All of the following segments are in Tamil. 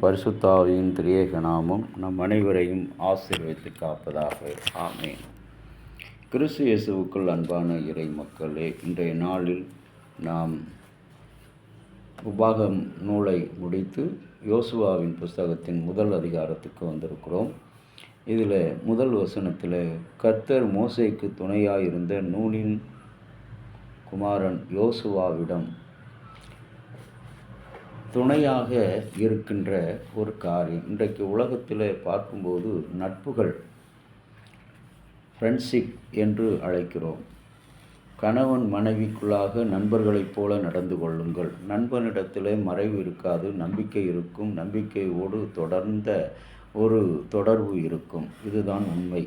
பரிசுத்த ஆவியின் திரியேக நாமம் நம் அனைவரையும் ஆசீர்வதித்து காப்பதாக. ஆமென். கிறிஸ்து இயேசுவுக்குள் அன்பான இறை மக்களே, இன்றைய நாளில் நாம் உபாகம் நூலை முடித்து யோசுவாவின் புஸ்தகத்தின் முதல் அதிகாரத்துக்கு வந்திருக்கிறோம். இதில் முதல் வசனத்தில் கர்த்தர் மோசேக்கு துணையாயிருந்த நூனின் குமாரன் யோசுவாவிடம் துணையாக இருக்கின்ற ஒரு காரியம். இன்றைக்கு உலகத்தில் பார்க்கும்போது நட்புகள், ஃப்ரெண்ட்ஷிப் என்று அழைக்கிறோம். கணவன் மனைவிக்குள்ளாக நண்பர்களைப் போல நடந்து கொள்ளுங்கள். நண்பனிடத்தில் மறைவு இருக்காது, நம்பிக்கை இருக்கும். நம்பிக்கையோடு தொடர்ந்த ஒரு தொடர்பு இருக்கும். இதுதான் உண்மை.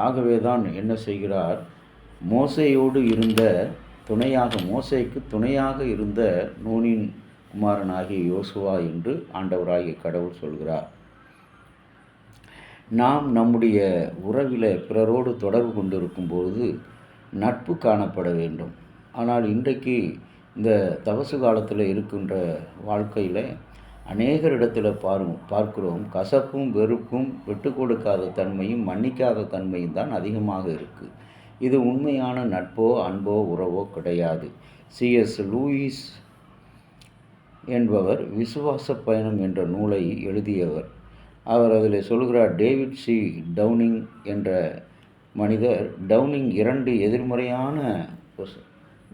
ஆகவே தான் என்ன செய்கிறார், மோசேயோடு இருந்த மோசேக்கு துணையாக இருந்த நூனின் குமாரனாகிய யோசுவா என்று ஆண்டவராகிய கடவுள் சொல்கிறார். நாம் நம்முடைய உறவில் பிறரோடு தொடர்பு கொண்டிருக்கும்போது நட்பு காணப்பட வேண்டும். ஆனால் இன்றைக்கு இந்த தவசு காலத்தில் இருக்கின்ற வாழ்க்கையில் அநேகரிடத்தில் பார்க்கிறோம், கசப்பும் வெறுப்பும், விட்டு கொடுக்காத தன்மையும் மன்னிக்காத தன்மையும் தான் அதிகமாக இருக்குது. இது உண்மையான நட்போ அன்போ உறவோ கிடையாது. C.S. லூயிஸ் என்பவர் விசுவாச பயணம் என்ற நூலை எழுதியவர். அவர் அதில் சொல்கிறார், டேவிட் சி டவுனிங் என்ற மனிதர், டவுனிங் 2 எதிர்மறையான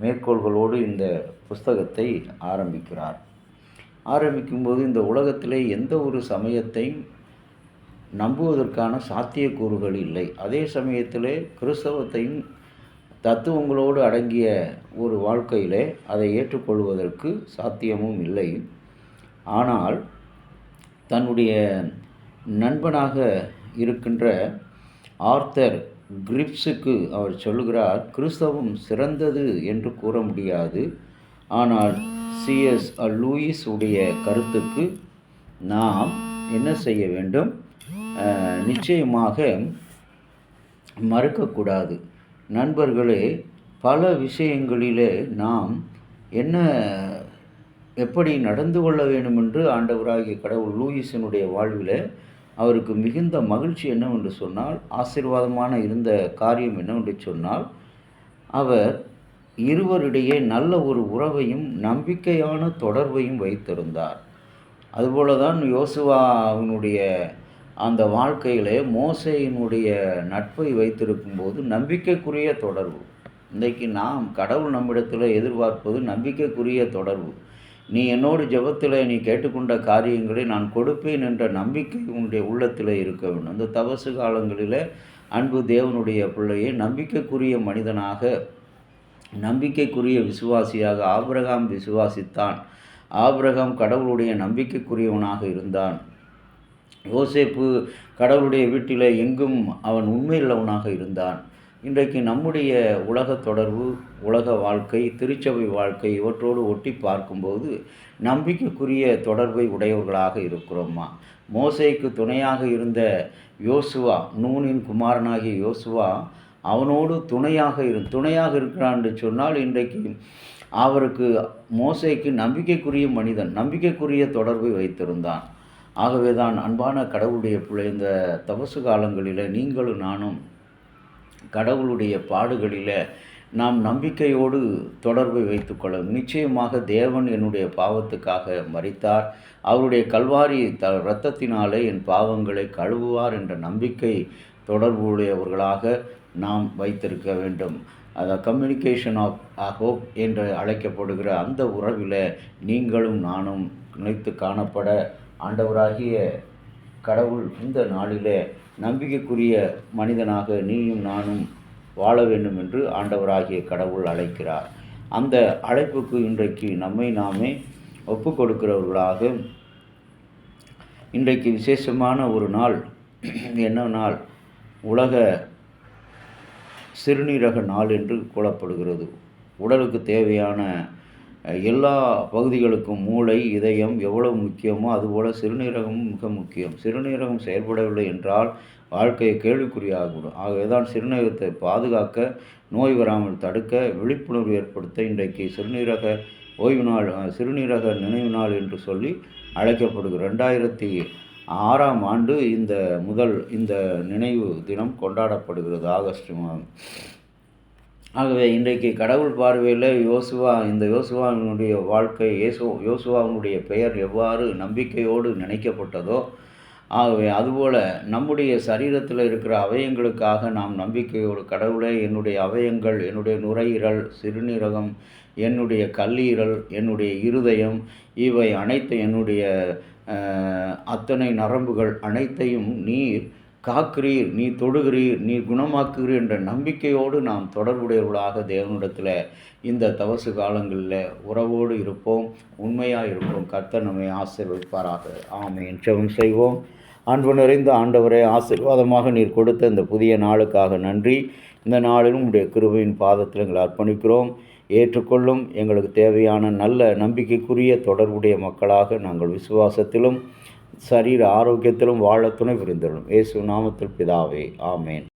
மேற்கோள்களோடு இந்த புஸ்தகத்தை ஆரம்பிக்கும்போது இந்த உலகத்தில் எந்த ஒரு சமயத்தையும் நம்புவதற்கான சாத்தியக்கூறுகள் இல்லை. அதே சமயத்தில் கிறிஸ்தவத்தையும் தத்துவங்களோடு அடங்கிய ஒரு வாழ்க்கையிலே அதை ஏற்றுக்கொள்வதற்கு சாத்தியமும் இல்லை. ஆனால் தன்னுடைய நண்பனாக இருக்கின்ற ஆர்தர் கிரிப்ஸுக்கு அவர் சொல்லுகிறார், கிறிஸ்தவம் சிறந்தது என்று கூற முடியாது. ஆனால் C.S. லூயிஸ் உடைய கருத்துக்கு நாம் என்ன செய்ய வேண்டும், நிச்சயமாக மறுக்கக்கூடாது. நண்பர்களே, பல விஷயங்களிலே நாம் எப்படி நடந்து கொள்ள வேண்டும் என்று ஆண்டவராகிய கடவுள் லூயிஸினுடைய வாழ்வில் அவருக்கு மிகுந்த மகிழ்ச்சி என்னவென்று சொன்னால், ஆசீர்வாதமான இருந்த காரியம் என்னவென்று சொன்னால், அவர் இருவரிடையே நல்ல ஒரு உறவையும் நம்பிக்கையான தொடர்பையும் வைத்திருந்தார். அதுபோல தான் யோசுவாவினுடைய அந்த வாழ்க்கையிலே மோசேயினுடைய நட்பை வைத்திருக்கும்போது நம்பிக்கைக்குரிய தொடர்பு. இன்றைக்கு நாம் கடவுள் நம்மிடத்தில் எதிர்பார்ப்பது நம்பிக்கைக்குரிய தொடர்பு. நீ என்னோடு ஜெபத்தில் நீ கேட்டுக்கொண்ட காரியங்களை நான் கொடுப்பேன் என்ற நம்பிக்கை உன்னுடைய உள்ளத்தில் இருக்க வேண்டும். அந்த தவசு காலங்களில் அன்பு தேவனுடைய பிள்ளையை நம்பிக்கைக்குரிய மனிதனாக, நம்பிக்கைக்குரிய விசுவாசியாக ஆபிரகாம் விசுவாசித்தான். ஆபிரகாம் கடவுளுடைய நம்பிக்கைக்குரியவனாக இருந்தான். யோசேப்பு கடவுளுடைய வீட்டில் எங்கும் அவன் உண்மையுள்ளவனாக இருந்தான். இன்றைக்கு நம்முடைய உலக தொடர்பு, உலக வாழ்க்கை, திருச்சபை வாழ்க்கை இவற்றோடு ஒட்டி பார்க்கும்போது நம்பிக்கைக்குரிய தொடர்பை உடையவர்களாக இருக்கிறோமா? மோசேக்கு துணையாக இருந்த யோசுவா, நூனின் குமாரனாகிய யோசுவா, அவனோடு துணையாக இருக்கிறான் என்று சொன்னால் இன்றைக்கு அவருக்கு மோசேக்கு நம்பிக்கைக்குரிய மனிதன், நம்பிக்கைக்குரிய தொடர்பை வைத்திருந்தான். ஆகவே தான் அன்பான கடவுளுடைய பிள்ளை, இந்த தவசு காலங்களில் நீங்களும் நானும் கடவுளுடைய பாடுகளில் நாம் நம்பிக்கையோடு தொடர்பை வைத்துக்கொள்ள. நிச்சயமாக தேவன் என்னுடைய பாவத்துக்காக மரித்தார், அவருடைய கல்வாரி இரத்தத்தினாலே என் பாவங்களை கழுவுவார் என்ற நம்பிக்கை தொடர்புடையவர்களாக நாம் வைத்திருக்க வேண்டும். அந்த கம்யூனிகேஷன் ஆஃப் ஹோப் என்று அழைக்கப்படுகிற அந்த உறவில் நீங்களும் நானும் நினைத்து காணப்பட ஆண்டவராகிய கடவுள் இந்த நாளில் நம்பிக்கைக்குரிய மனிதனாக நீயும் நானும் வாழ வேண்டும் என்று ஆண்டவராகிய கடவுள் அழைக்கிறார். அந்த அழைப்புக்கு இன்றைக்கு நம்மை நாமே ஒப்பு கொடுக்கிறவர்களாக, இன்றைக்கு விசேஷமான ஒரு நாள். என்ன நாள்? உலக சிறுநீரக நாள் என்று கூறப்படுகிறது. உடலுக்கு தேவையான எல்லா பகுதிகளுக்கும் மூளை, இதயம் எவ்வளவு முக்கியமோ அதுபோல் சிறுநீரகமும் மிக முக்கியம். சிறுநீரகம் செயல்படவில்லை என்றால் வாழ்க்கையை கேள்விக்குறியாகிவிடும். ஆகவே தான் சிறுநீரகத்தை பாதுகாக்க, நோய் வராமல் தடுக்க, விழிப்புணர்வு ஏற்படுத்த இன்றைக்கு சிறுநீரக ஓய்வு நாள், சிறுநீரக நினைவு நாள் என்று சொல்லி அழைக்கப்படுகிறது. 2006ஆம் ஆண்டு இந்த நினைவு தினம் கொண்டாடப்படுகிறது, ஆகஸ்ட் மாதம். ஆகவே இன்றைக்கு கடவுள் பார்வையில் யோசுவாவினுடைய வாழ்க்கை, யோசுவாவினுடைய பெயர் எவ்வாறு நம்பிக்கையோடு நினைக்கப்பட்டதோ, ஆகவே அதுபோல் நம்முடைய சரீரத்தில் இருக்கிற அவயங்களுக்காக நாம் நம்பிக்கையோடு, கடவுளே, என்னுடைய அவயங்கள், என்னுடைய நுரையீரல், சிறுநீரகம், என்னுடைய கல்லீரல், என்னுடைய இருதயம், இவை அனைத்து என்னுடைய அத்தனை நரம்புகள் அனைத்தையும் நீர் காக்கிறீர், நீ தொடுகிறீர், நீ குணமாக்குகிறீர் என்ற நம்பிக்கையோடு நாம் தொடர்புடையவர்களாக தேவனிடத்தில் இந்த தவசு காலங்களில் உறவோடு இருப்போம், உண்மையாக இருப்போம். கர்த்தர் நம்மை ஆசீர்வதிப்பாராக. ஆமென். ஜெபம் செய்வோம். அன்பு நிறைந்த ஆண்டவரே, ஆசீர்வாதமாக நீர் கொடுத்த இந்த புதிய நாளுக்காக நன்றி. இந்த நாளிலும் உடைய கிருபையின் பாதத்தில் எங்களை அர்ப்பணிக்கிறோம். ஏற்றுக்கொள்ளும். எங்களுக்கு தேவையான நல்ல நம்பிக்கைக்குரிய தொடர்புடைய மக்களாக நாங்கள் விசுவாசத்திலும் சரீர ஆரோக்கியத்திலும் வாழ துணை புரிந்துள்ளோம். இயேசு நாமத்தில் பிதாவே, ஆமேன்.